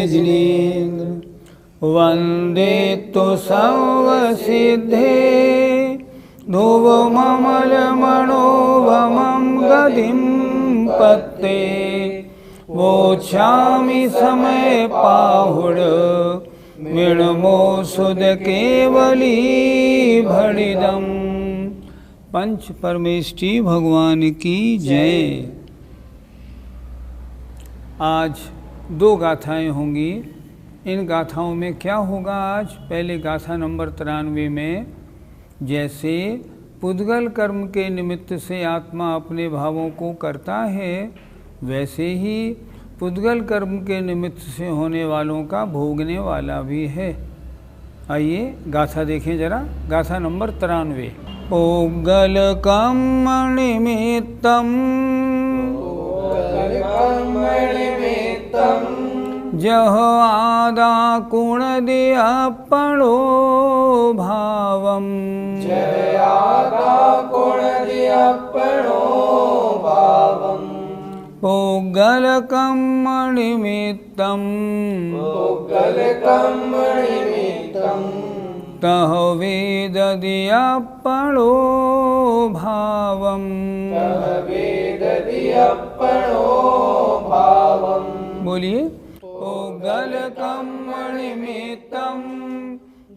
जिनेन्द्र वन्दे तु सर्वसिद्धे ध्रुवममलमणोभमं गतिं पत्ते वोच्छामि समय पाहुड मृणमोषुध केवली भणिदम्। पंच परमेष्टि भगवान की जय। आज दो गाथाएं होंगी। इन गाथाओं में क्या होगा आज? पहले गाथा नंबर 93 में जैसे पुद्गल कर्म के निमित्त से आत्मा अपने भावों को करता है, वैसे ही पुद्गल कर्म के निमित्त से होने वालों का भोगने वाला भी है। आइए गाथा देखें जरा। गाथा नंबर 93। पुद्गल कर्म निमित्तम जह आदा कुण दिया पणो भावम पुद्गल कर्म निमित्तम तह वेद दिया पणो भावम बोलिए। पुद्गल कर्म निमित्तम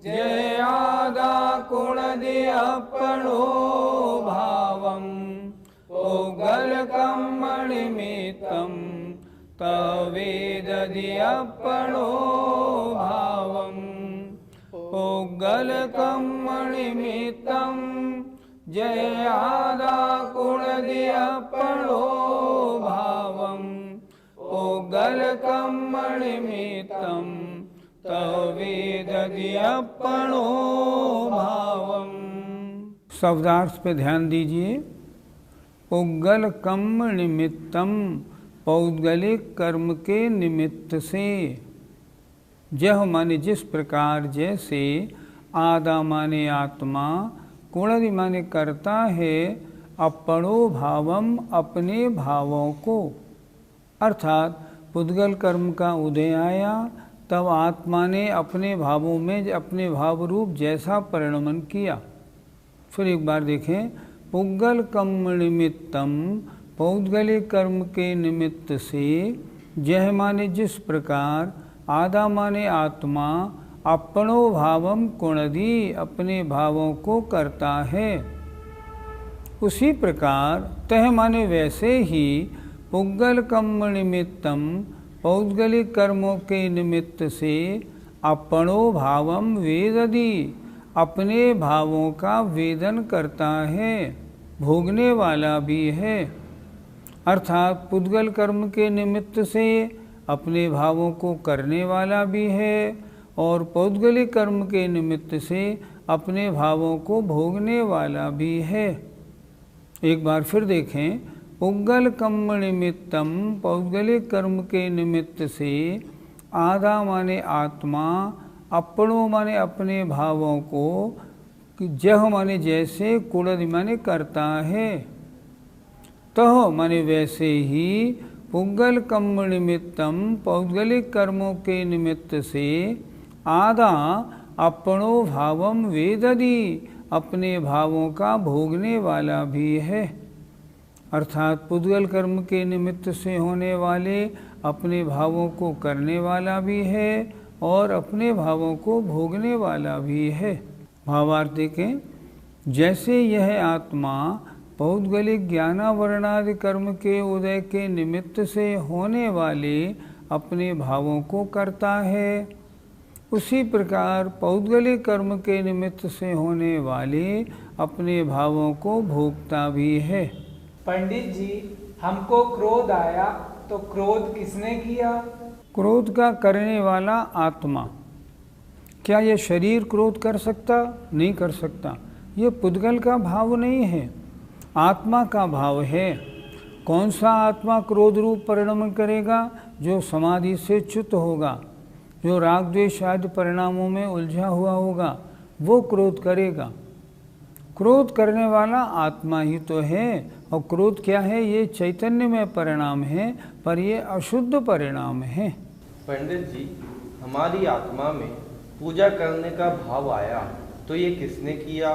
जयादा कुण दिया पणो भावम पुद्गल कर्म निमित्तम तवेद दिया पणो भावम पुद्गल कर्म निमित्तम जयादा कुण दिया पणो भावम पुद्गल कर्म निमित्तम तवेद दिया पणो भावम। शब्दार्थ पे ध्यान दीजिए। पुद्गल कर्म निमित्तम पौद्गलिक कर्म के निमित्त से, जह माने जिस प्रकार, जैसे, आदा माने आत्मा, कुणदि माने करता है, अपणो भावम अपने भावों को, अर्थात पुद्गल कर्म का उदय आया तब आत्मा ने अपने भावों में अपने भाव रूप जैसा परिणमन किया। फिर एक बार देखें। पुद्गल कर्म निमित्तम पौद्गलिक कर्म के निमित्त से, जह माने जिस प्रकार, आदा माने आत्मा, अपणो भावम कुणदि अपने भावों को करता है, उसी प्रकार तह माने वैसे ही पुद्गल कर्म निमित्तम पौद्गलिक कर्मों के निमित्त से अपणो भावम वेदति अपने भावों का वेदन करता है, भोगने वाला भी है। अर्थात पुद्गल कर्म के निमित्त से अपने भावों को करने वाला भी है और पौद्गलिक कर्म के निमित्त से अपने भावों को भोगने वाला भी है। एक बार फिर देखें। पुद्गल कर्म निमित्तम पौद्गलिक कर्म के निमित्त से, आदा माने आत्मा, अपणो माने अपने भावों को, जह माने जैसे, कुणदि माने करता है, तह माने वैसे ही पुद्गल कर्म निमित्तम पौद्गलिक कर्मों के निमित्त से, आदा अपणो भावम वेदति अपने भावों का भोगने वाला भी है। अर्थात पुद्गल कर्म के निमित्त से होने वाले अपने भावों को करने वाला भी है और अपने भावों को भोगने वाला भी है। भावार्थ देखें। जैसे यह आत्मा पौद्गलिक ज्ञानावरणादि कर्म के उदय के निमित्त से होने वाले अपने भावों को करता है, उसी प्रकार पौद्गलिक कर्म के निमित्त से होने वाले अपने भावों को भोगता भी है। पंडित जी, हमको क्रोध आया तो क्रोध किसने किया? क्रोध का करने वाला आत्मा। क्या यह शरीर क्रोध कर सकता? नहीं कर सकता। ये पुद्गल का भाव नहीं है, आत्मा का भाव है। कौन सा आत्मा क्रोध रूप परिणमन करेगा? जो समाधि से च्युत होगा, जो राग द्वेष आदि परिणामों में उलझा हुआ होगा, वो क्रोध करेगा। क्रोध करने वाला आत्मा ही तो है। और क्रोध क्या है? ये चैतन्य में परिणाम है, पर ये अशुद्ध परिणाम है। पंडित जी, हमारी आत्मा में पूजा करने का भाव आया तो ये किसने किया?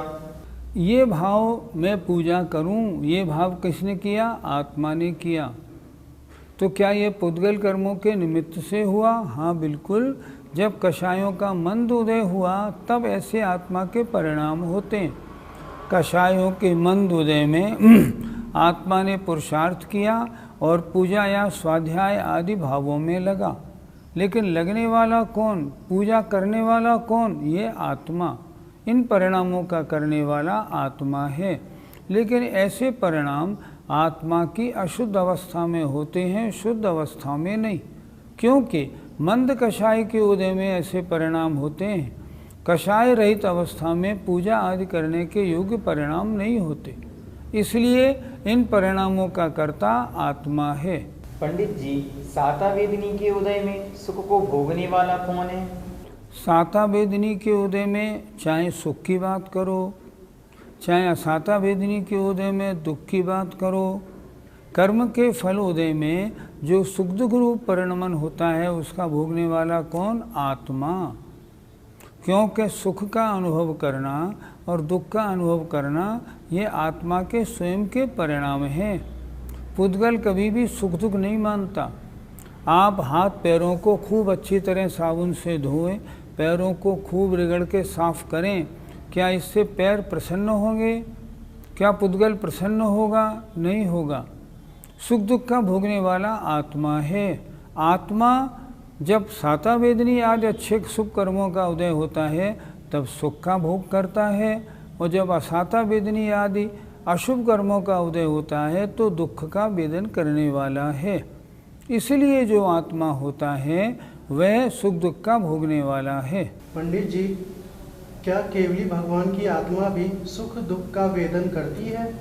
ये भाव मैं पूजा करूं, ये भाव किसने किया? आत्मा ने किया। तो क्या ये पुद्गल कर्मों के निमित्त से हुआ? हाँ बिल्कुल। जब कषायों का मंद उदय हुआ तब ऐसे आत्मा के परिणाम होते हैं। कषायों के मंद उदय में आत्मा ने पुरुषार्थ किया और पूजा या स्वाध्याय आदि भावों में लगा। लेकिन लगने वाला कौन? पूजा करने वाला कौन? ये आत्मा। इन परिणामों का करने वाला आत्मा है। लेकिन ऐसे परिणाम आत्मा की अशुद्ध अवस्था में होते हैं, शुद्ध अवस्था में नहीं। क्योंकि मंद कषाय के उदय में ऐसे परिणाम होते हैं। कषाय रहित अवस्था में पूजा आदि करने के योग्य परिणाम नहीं होते। इसलिए इन परिणामों का कर्ता आत्मा है। पंडित जी, साता वेदिनी के उदय में सुख को भोगने वाला कौन है? साता वेदिनी के उदय में चाहे सुख की बात करो, चाहे असाता वेदिनी के उदय में दुख की बात करो, कर्म के फल उदय में जो सुख दुख रूप परिणमन होता है उसका भोगने वाला कौन? आत्मा। क्योंकि सुख का अनुभव करना और दुख का अनुभव करना ये आत्मा के स्वयं के परिणाम हैं। पुद्गल कभी भी सुख दुख नहीं मानता। आप हाथ पैरों को खूब अच्छी तरह साबुन से धोएं, पैरों को खूब रगड़ के साफ करें, क्या इससे पैर प्रसन्न होंगे? क्या पुद्गल प्रसन्न होगा? नहीं होगा। सुख दुख का भोगने वाला आत्मा है। आत्मा जब साता वेदनी आदि अच्छे शुभ कर्मों का उदय होता है तब सुख का भोग करता है, और जब असाता वेदनी आदि अशुभ कर्मों का उदय होता है तो दुख का वेदन करने वाला है। इसलिए जो आत्मा होता है वह सुख दुख का भोगने वाला है। पंडित जी, क्या केवली भगवान की आत्मा भी सुख दुख का वेदन करती है?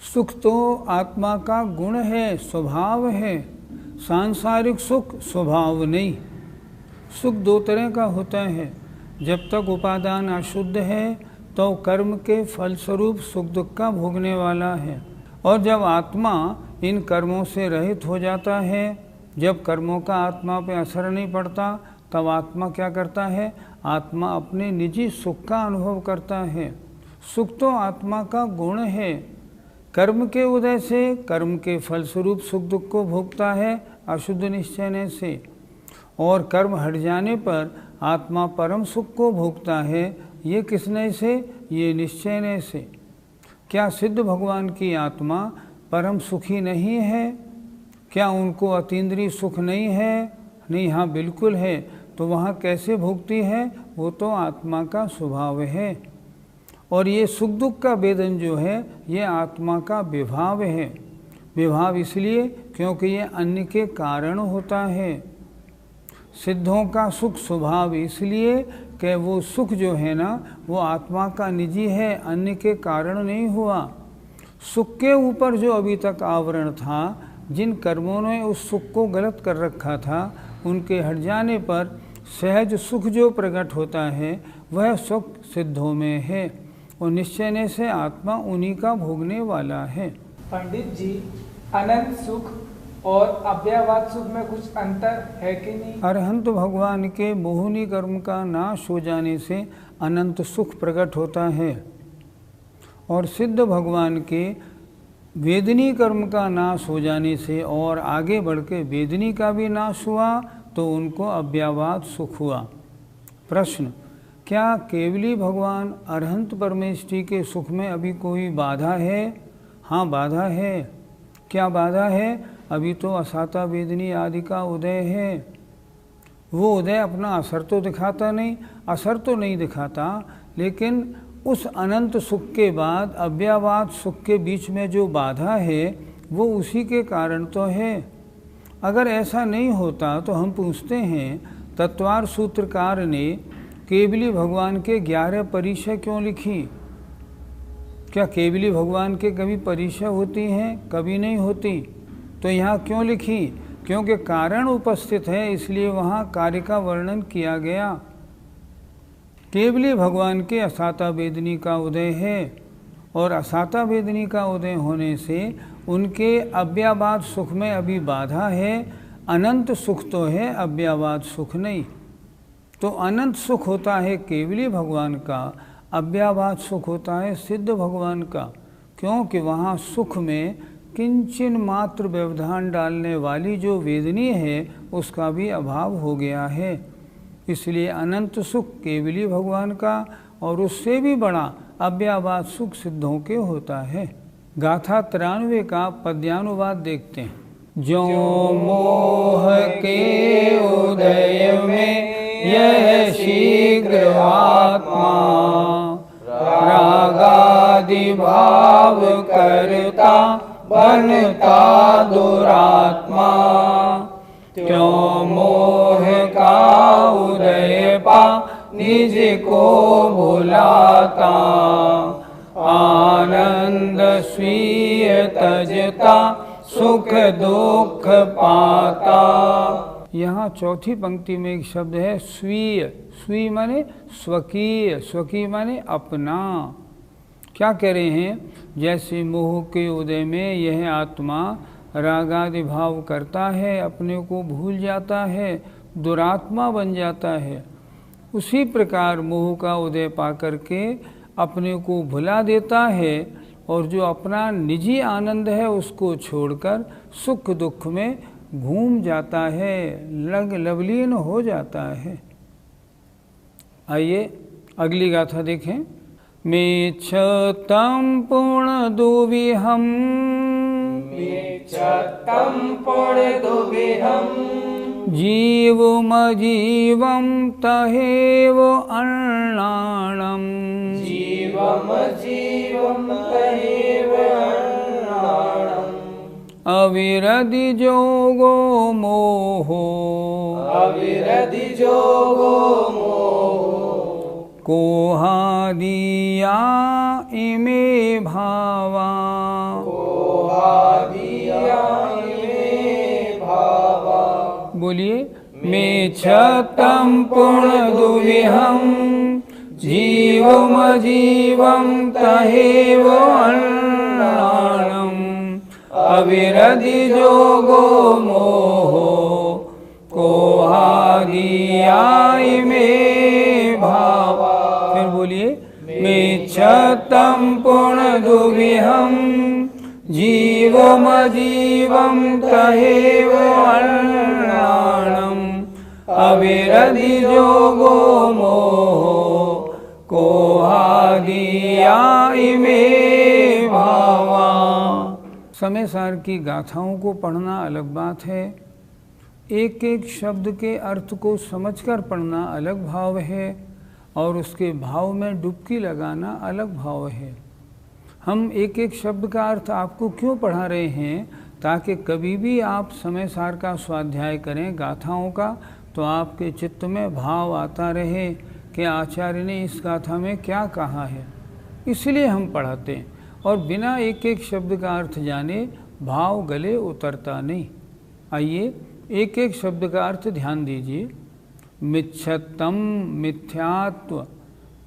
सुख तो आत्मा का गुण है, स्वभाव है। सांसारिक सुख स्वभाव नहीं। सुख दो तरह का होता है। जब तक उपादान अशुद्ध है तो कर्म के फलस्वरूप सुख दुख का भोगने वाला है, और जब आत्मा इन कर्मों से रहित हो जाता है, जब कर्मों का आत्मा पे असर नहीं पड़ता, तब आत्मा क्या करता है? आत्मा अपने निजी सुख का अनुभव करता है। सुख तो आत्मा का गुण है। कर्म के उदय से कर्म के फलस्वरूप सुख दुख को भोगता है अशुद्ध निश्चय से, और कर्म हट जाने पर आत्मा परम सुख को भोगता है। ये किसने से? ये निश्चय से। क्या सिद्ध भगवान की आत्मा परम सुखी नहीं है? क्या उनको अतीन्द्रिय सुख नहीं है? नहीं, हाँ बिल्कुल है। तो वहाँ कैसे भोगती है? वो तो आत्मा का स्वभाव है। और ये सुख दुख का वेदन जो है ये आत्मा का विभाव है। विभाव इसलिए क्योंकि ये अन्य के कारण होता है। सिद्धों का सुख स्वभाव इसलिए कि वो सुख जो है ना वो आत्मा का निजी है, अन्य के कारण नहीं हुआ। सुख के ऊपर जो अभी तक आवरण था, जिन कर्मों ने उस सुख को गलत कर रखा था, उनके हट जाने पर सहज सुख जो प्रकट होता है वह सुख सिद्धों में है, और निश्चय से आत्मा उन्हीं का भोगने वाला है। पंडित जी, अनंत सुख और अव्ययवाद सुख में कुछ अंतर है कि नहीं? अरहंत भगवान के मोहिनी कर्म का नाश हो जाने से अनंत सुख प्रकट होता है, और सिद्ध भगवान के वेदनी कर्म का नाश हो जाने से और आगे बढ़ के वेदनी का भी नाश हुआ तो उनको अव्ययवाद सुख हुआ। प्रश्न, क्या केवली भगवान अरहंत परमेष्टि के सुख में अभी कोई बाधा है? हाँ बाधा है। क्या बाधा है? अभी तो असाता वेदनी आदि का उदय है। वो उदय अपना असर तो दिखाता नहीं, असर तो नहीं दिखाता, लेकिन उस अनंत सुख के बाद अव्ययवाद सुख के बीच में जो बाधा है वो उसी के कारण तो है। अगर ऐसा नहीं होता तो हम पूछते हैं तत्वार सूत्रकार ने केवली भगवान के 11 परिचय क्यों लिखी? क्या केवली भगवान के कभी परिचय होती हैं? कभी नहीं होती। तो यहाँ क्यों लिखी? क्योंकि कारण उपस्थित है, इसलिए वहाँ कार्य का वर्णन किया गया। केवली भगवान के असाता वेदनी का उदय है, और असाता वेदनी का उदय होने से उनके अव्ययवाद सुख में अभी बाधा है। अनंत सुख तो है, अव्ययवाद सुख नहीं। तो अनंत सुख होता है केवली भगवान का, अव्ययवाद सुख होता है सिद्ध भगवान का, क्योंकि वहाँ सुख में किंचन मात्र व्यवधान डालने वाली जो वेदनी है उसका भी अभाव हो गया है। इसलिए अनंत सुख केवली भगवान का और उससे भी बड़ा अव्ययवाद सुख सिद्धों के होता है। गाथा 93 का पद्यानुवाद देखते हैं। जो मोह के उदय में यह शीघ्र आत्मा रागादि भाव करता बनता दुरात्मा, क्यों मोह का उदय पा निज को भुलाता, आनंद स्वीय तजता सुख दुख पाता। यहाँ चौथी पंक्ति में एक शब्द है स्वीय। स्वीय माने स्वकीय, स्वकीय माने अपना। क्या कह रहे हैं? जैसे मोह के उदय में यह आत्मा रागादि भाव करता है, अपने को भूल जाता है, दुरात्मा बन जाता है, उसी प्रकार मोह का उदय पा करके अपने को भुला देता है और जो अपना निजी आनंद है उसको छोड़कर सुख दुख में घूम जाता है, लवलीन हो जाता है। आइए अगली गाथा देखें। मेच्छतं पुण्यदुविहं, मेच्छतं पुण्यदुविहं, जीवमजीवं तहेव अन्नाणं, जीवमजीवं तहेव अन्नाणं, अविरधि जोगो मोहो, अविरधि जोगो मोहो, कोहादिया इमे भावा, कोहादिया इमे भावा। बोलिए। मेच्छतं पुण्यदुविहं, जीवमजीवं तहेव अन्नाणं, अविरधि जोगो मोहो, कोहादिया इमे भावा। फिर बोलिए। मेच्छतं पुण्यदुविहं, जीवमजीवं तहेव अन्नाणं, अविरधि जोगो मोहो, कोहादिया इमे भावा। समय सार की गाथाओं को पढ़ना अलग बात है, एक एक शब्द के अर्थ को समझकर पढ़ना अलग भाव है और उसके भाव में डुबकी लगाना अलग भाव है। हम एक एक शब्द का अर्थ आपको क्यों पढ़ा रहे हैं? ताकि कभी भी आप समय सार का स्वाध्याय करें गाथाओं का तो आपके चित्त में भाव आता रहे कि आचार्य ने इस गाथा में क्या कहा है। इसलिए हम पढ़ाते हैं और बिना एक एक शब्द का अर्थ जाने भाव गले उतरता नहीं। आइए एक एक शब्द का अर्थ ध्यान दीजिए। मिच्छतम मिथ्यात्व,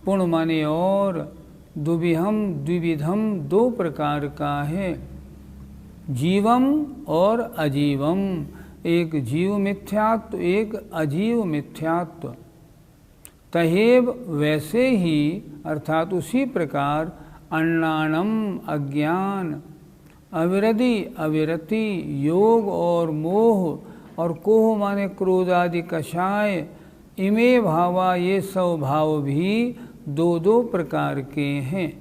पुण्य माने और, दुविहम द्विविधम दो प्रकार का है, जीवम और अजीवम, एक जीव मिथ्यात्व एक अजीव मिथ्यात्व। तहेव वैसे ही अर्थात उसी प्रकार, अन्नाणम अज्ञान, अविरधि अविरति, योग और मोह, और कोह माने क्रोध आदि कषाय, इमे भावा ये सब भाव भी दो दो प्रकार के हैं।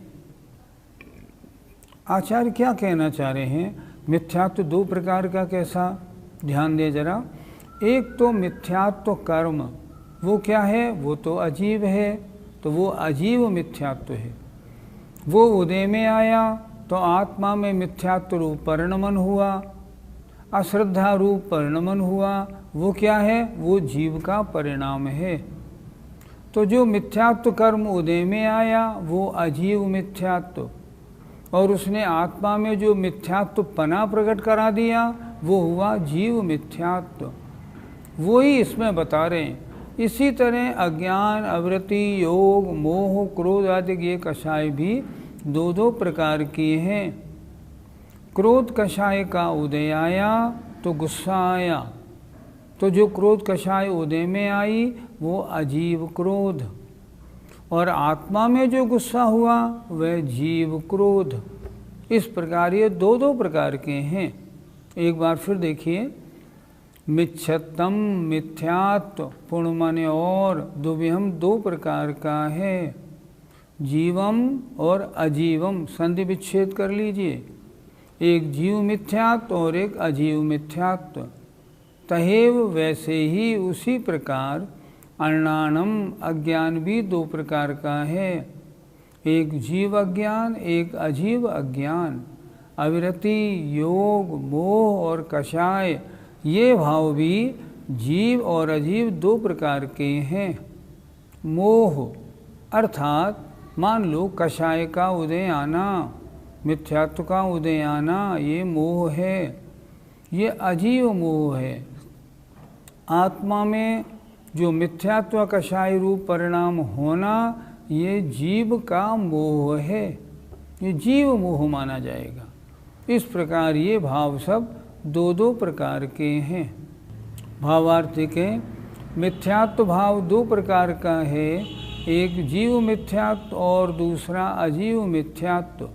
आचार्य क्या कहना चाह रहे हैं? मिथ्यात्व दो प्रकार का कैसा? ध्यान दे जरा। एक तो मिथ्यात्व कर्म, वो क्या है? वो तो अजीव है, तो वो अजीव मिथ्यात्व है। वो उदय में आया तो आत्मा में मिथ्यात्व रूप परिणमन हुआ, अश्रद्धा रूप परिणमन हुआ। वो क्या है? वो जीव का परिणाम है। तो जो मिथ्यात्व कर्म उदय में आया वो अजीव मिथ्यात्व, और उसने आत्मा में जो मिथ्यात्व पना प्रकट करा दिया वो हुआ जीव मिथ्यात्व। वो ही इसमें बता रहे हैं। इसी तरह अज्ञान, अवृत्ति, योग, मोह, क्रोध आदि ये कषाय भी दो दो प्रकार की हैं। क्रोध कषाय का उदय आया तो गुस्सा आया, तो जो क्रोध कषाय उदय में आई वो अजीव क्रोध, और आत्मा में जो गुस्सा हुआ वह जीव क्रोध। इस प्रकार ये दो दो प्रकार के हैं। एक बार फिर देखिए, मिच्छतम मिथ्यात्व पूर्ण माने और दुविहम दो प्रकार का है, जीवम और अजीवम। संधि विच्छेद कर लीजिए, एक जीव मिथ्यात्व और एक अजीव मिथ्यात्व। तहेव वैसे ही उसी प्रकार अण्णानम अज्ञान भी दो प्रकार का है, एक जीव अज्ञान एक अजीव अज्ञान। अविरति योग मोह और कषाय ये भाव भी जीव और अजीव दो प्रकार के हैं। मोह अर्थात मान लो कषाय का उदय आना, मिथ्यात्व का उदय आना, ये मोह है, ये अजीव मोह है। आत्मा में जो मिथ्यात्व कषाय रूप परिणाम होना, ये जीव का मोह है, ये जीव मोह माना जाएगा। इस प्रकार ये भाव सब दो दो प्रकार के हैं। भावार्थिक है, मिथ्यात्व भाव दो प्रकार का है, एक जीव मिथ्यात्व और दूसरा अजीव मिथ्यात्व।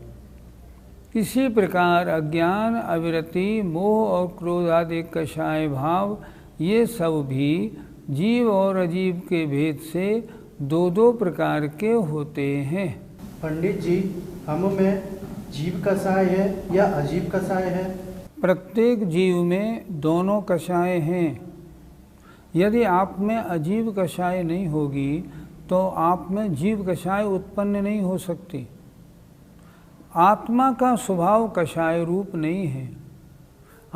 इसी प्रकार अज्ञान अविरति मोह और क्रोध आदि कषाय भाव ये सब भी जीव और अजीव के भेद से दो दो प्रकार के होते हैं। पंडित जी, हम में जीव कषाय है या अजीव कषाय है? प्रत्येक जीव में दोनों कषाय हैं। यदि आप में अजीव कषाय नहीं होगी तो आप में जीव कषाय उत्पन्न नहीं हो सकती। आत्मा का स्वभाव कषाय रूप नहीं है।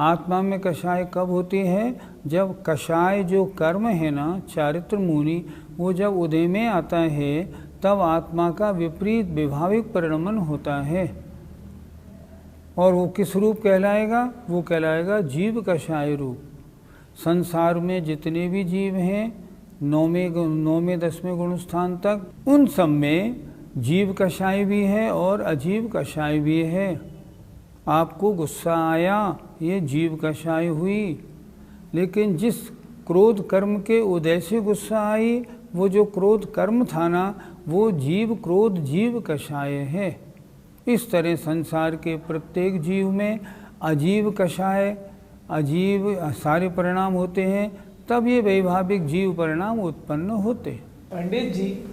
आत्मा में कषाय कब होती है? जब कषाय जो कर्म है ना, चारित्र मुनि, वो जब उदय में आता है तब आत्मा का विपरीत विभाविक परिणमन होता है। और वो किस रूप कहलाएगा? वो कहलाएगा जीव कषाय रूप। संसार में जितने भी जीव हैं 9वें 10वें गुण स्थान तक, उन सब में जीव कषाय भी है और अजीव कषाय भी है। आपको गुस्सा आया, ये जीव कषाय हुई, लेकिन जिस क्रोध कर्म के उदय से गुस्सा आई, वो जो क्रोध कर्म था ना, वो जीव क्रोध जीव कषाय है। इस तरह संसार के प्रत्येक जीव में अजीव कषाय अजीव सारे परिणाम होते हैं, तब ये वैभाविक जीव परिणाम उत्पन्न होते। पंडित जी,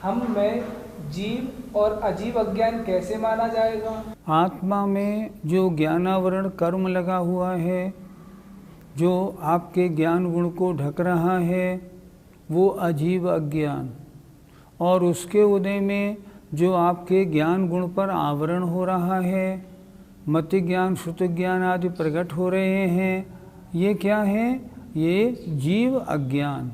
हम में जीव और अजीव अज्ञान कैसे माना जाएगा? आत्मा में जो ज्ञानावरण कर्म लगा हुआ है, जो आपके ज्ञान गुण को ढक रहा है, वो अजीव अज्ञान। और उसके उदय में जो आपके ज्ञान गुण पर आवरण हो रहा है, मति ज्ञान श्रुति ज्ञान आदि प्रकट हो रहे हैं, ये क्या है? ये जीव अज्ञान।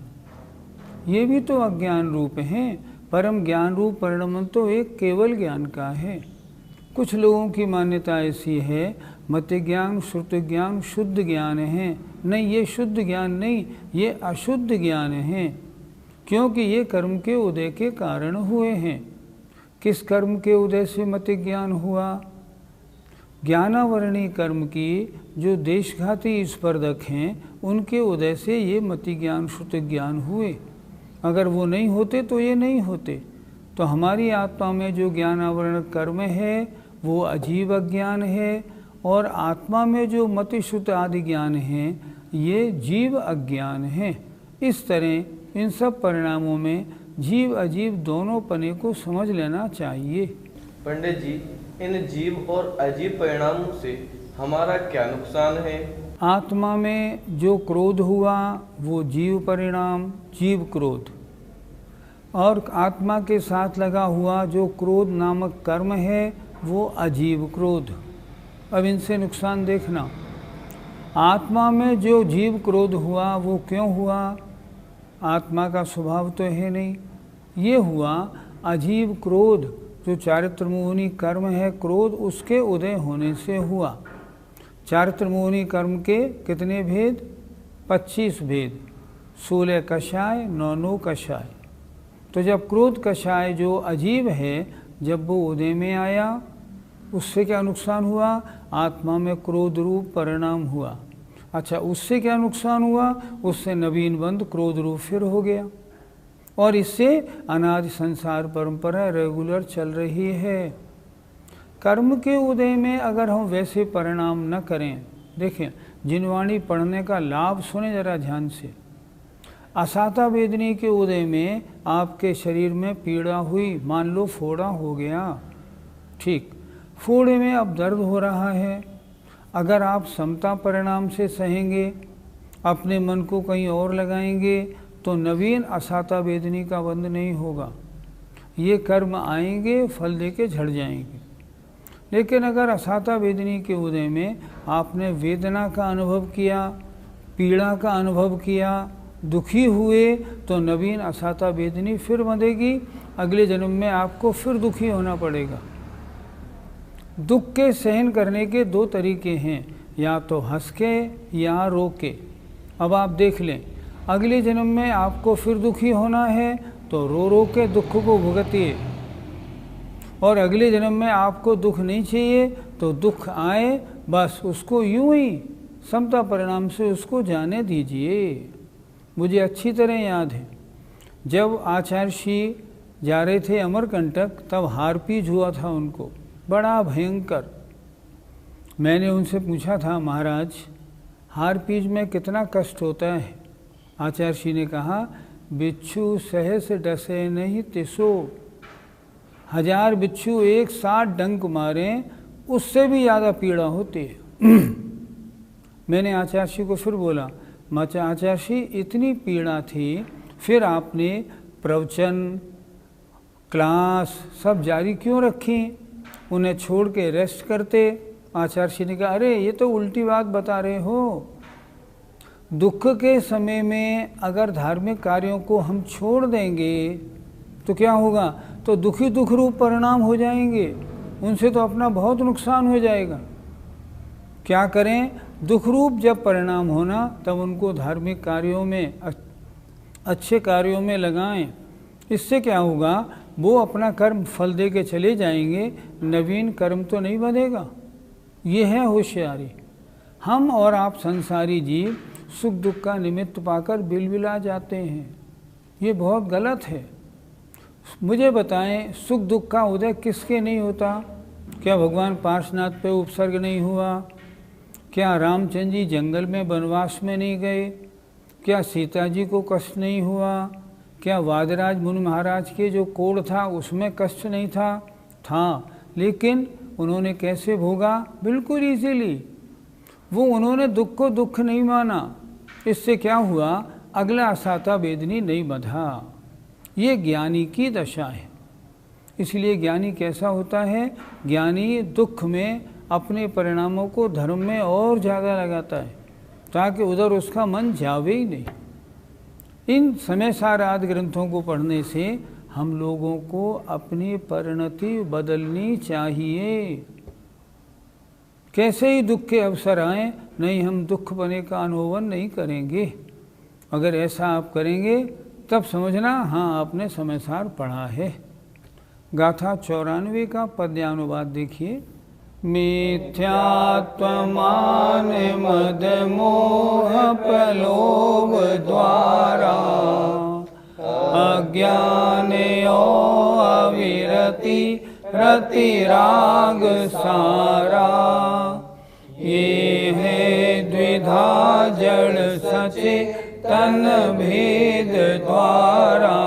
ये भी तो अज्ञान रूप हैं। परम ज्ञान रूप परिणमन तो एक केवल ज्ञान का है। कुछ लोगों की मान्यता ऐसी है, मति ज्ञान श्रुति ज्ञान शुद्ध ज्ञान है। नहीं, ये शुद्ध ज्ञान नहीं, ये अशुद्ध ज्ञान है, क्योंकि ये कर्म के उदय के कारण हुए हैं। किस कर्म के उदय से मति ज्ञान हुआ? ज्ञानावरणी कर्म की जो देशघाती स्पर्धक हैं, उनके उदय से ये मति ज्ञान श्रुति ज्ञान हुए। अगर वो नहीं होते तो ये नहीं होते। तो हमारी आत्मा में जो ज्ञानावरण कर्म है वो अजीव अज्ञान है, और आत्मा में जो मति श्रुति आदि ज्ञान है ये जीव अज्ञान है। इस तरह इन सब परिणामों में जीव अजीव दोनों पने को समझ लेना चाहिए। पंडित जी, इन जीव और अजीव परिणामों से हमारा क्या नुकसान है? आत्मा में जो क्रोध हुआ वो जीव परिणाम, जीव क्रोध, और आत्मा के साथ लगा हुआ जो क्रोध नामक कर्म है वो अजीव क्रोध। अब इनसे नुकसान देखना। आत्मा में जो जीव क्रोध हुआ वो क्यों हुआ? आत्मा का स्वभाव तो है नहीं। ये हुआ अजीव क्रोध, जो चारित्र मोहिनी कर्म है क्रोध, उसके उदय होने से हुआ। चारित्र मोहिनी कर्म के कितने भेद? 25 भेद, 16 कषाय 9 कषाय। तो जब क्रोध कषाय जो अजीव है, जब वो उदय में आया, उससे क्या नुकसान हुआ? आत्मा में क्रोध रूप परिणाम हुआ। अच्छा, उससे क्या नुकसान हुआ? उससे नवीन बंध क्रोध रूप फिर हो गया और इससे अनादि संसार परंपरा रेगुलर चल रही है। कर्म के उदय में अगर हम वैसे परिणाम न करें, देखें जिनवाणी पढ़ने का लाभ सुने जरा ध्यान से। असाता वेदनी के उदय में आपके शरीर में पीड़ा हुई, मान लो फोड़ा हो गया, ठीक, फोड़े में अब दर्द हो रहा है। अगर आप समता परिणाम से सहेंगे, अपने मन को कहीं और लगाएंगे, तो नवीन असाता वेदनी का बंध नहीं होगा। ये कर्म आएंगे, फल देके झड़ जाएंगे। लेकिन अगर असाता वेदनी के उदय में आपने वेदना का अनुभव किया, पीड़ा का अनुभव किया, दुखी हुए, तो नवीन असाता वेदनी फिर बंधेगी। अगले जन्म में आपको फिर दुखी होना पड़ेगा। दुख के सहन करने के दो तरीके हैं, या तो हंस के या रो के। अब आप देख लें, अगले जन्म में आपको फिर दुखी होना है तो रो रो के दुख को भुगतिए, और अगले जन्म में आपको दुख नहीं चाहिए तो दुख आए बस उसको यूं ही समता परिणाम से उसको जाने दीजिए। मुझे अच्छी तरह याद है, जब आचार्य श्री जा रहे थे अमरकंटक, तब हारपीज हुआ था उनको, बड़ा भयंकर। मैंने उनसे पूछा था, महाराज हारपीज में कितना कष्ट होता है? आचार्य श्री ने कहा, बिच्छू सहस डसे नहीं तिसो, 1000 बिच्छू एक साथ डंक मारें उससे भी ज़्यादा पीड़ा होती है। मैंने आचार्य श्री को फिर बोला, आचार्य श्री इतनी पीड़ा थी, फिर आपने प्रवचन क्लास सब जारी क्यों रखी? उन्हें छोड़ के रेस्ट करते। आचार्य श्री ने कहा, अरे ये तो उल्टी बात बता रहे हो। दुख के समय में अगर धार्मिक कार्यों को हम छोड़ देंगे तो क्या होगा? तो दुखी दुख रूप परिणाम हो जाएंगे, उनसे तो अपना बहुत नुकसान हो जाएगा। क्या करें? दुख रूप जब परिणाम होना तब उनको धार्मिक कार्यों में, अच्छे कार्यों में लगाएं। इससे क्या होगा? वो अपना कर्म फल दे के चले जाएंगे, नवीन कर्म तो नहीं बनेगा। ये है होशियारी। हम और आप संसारी जीव सुख दुख का निमित्त पाकर बिलबिला जाते हैं, ये बहुत गलत है। मुझे बताएं, सुख दुख का उदय किसके नहीं होता? क्या भगवान पार्श्वनाथ पे उपसर्ग नहीं हुआ? क्या रामचंद्र जी जंगल में वनवास में नहीं गए? क्या सीता जी को कष्ट नहीं हुआ? क्या वादराज मुनि महाराज के जो कोढ़ था उसमें कष्ट नहीं था? था, लेकिन उन्होंने कैसे भोगा? बिल्कुल इजीली। वो उन्होंने दुख को दुख नहीं माना। इससे क्या हुआ? अगला असाता वेदनी नहीं बंधा। ये ज्ञानी की दशा है। इसलिए ज्ञानी कैसा होता है? ज्ञानी दुख में अपने परिणामों को धर्म में और ज़्यादा लगाता है, ताकि उधर उसका मन जावे ही नहीं। इन समय सार आदि ग्रंथों को पढ़ने से हम लोगों को अपनी परिणति बदलनी चाहिए। कैसे ही दुख के अवसर आए, नहीं हम दुख बने का अनुभव नहीं करेंगे। अगर ऐसा आप करेंगे तब समझना, हाँ आपने समय सार पढ़ा है। गाथा 94 का पद्यानुवाद देखिए। मिथ्यात्वमान मद मोह प्रलोभ द्वारा, अज्ञानयो अविरति रति राग सारा, ये है द्विधा जड़ सचेतन भेद द्वारा,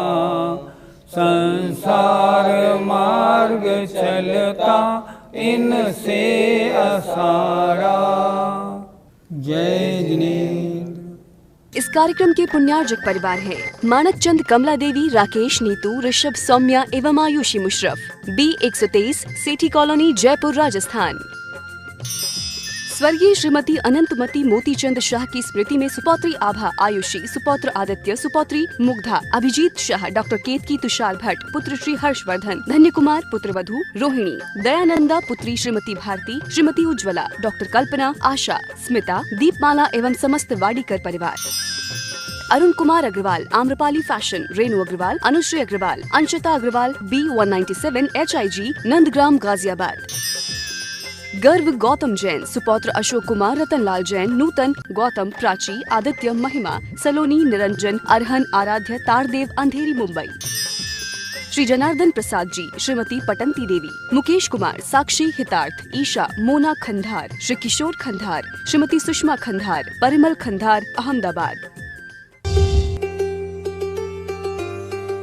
संसार मार्ग चलता इनसे असारा। जय जिनेन्द्र। इस कार्यक्रम के पुण्यार्जक परिवार हैं मानक चंद, कमला देवी, राकेश, नीतू, ऋषभ, सौम्या एवं आयुषी मुशरफ, B123, सेठी कॉलोनी, जयपुर, राजस्थान। स्वर्गीय श्रीमती अनंतमती मोतीचंद शाह की स्मृति में सुपौत्री आभा, आयुषी, सुपौत्र आदित्य, सुपौत्री मुग्धा, अभिजीत शाह, डॉक्टर केतकी, तुषार भट्ट, पुत्र श्री हर्षवर्धन, धन्य कुमार, पुत्र वधू रोहिणी, दयानंदा, पुत्री श्रीमती भारती, श्रीमती उज्ज्वला, डॉक्टर कल्पना, आशा, स्मिता, दीपमाला एवं समस्त वाडीकर परिवार। Arun Kumar Agarwal, Amrapali fashion, Renu Agarwal, Anushree Agarwal, Anshita Agarwal, B197 HIG, Nandgram, Ghaziabad. Garv Gautam Jain, सुपौत्र Ashok Kumar, Ratanlal Jain, नूतन, गौतम, प्राची, आदित्य, महिमा, सलोनी, निरंजन, अरहन, आराध्य, तारदेव, अंधेरी, मुंबई। श्री जनार्दन प्रसाद जी, श्रीमती पटंती देवी, मुकेश कुमार, साक्षी, हितार्थ, ईशा, मोना खंधार, श्री किशोर खंधार, श्रीमती सुषमा खंधार, परिमल खंधार, अहमदाबाद।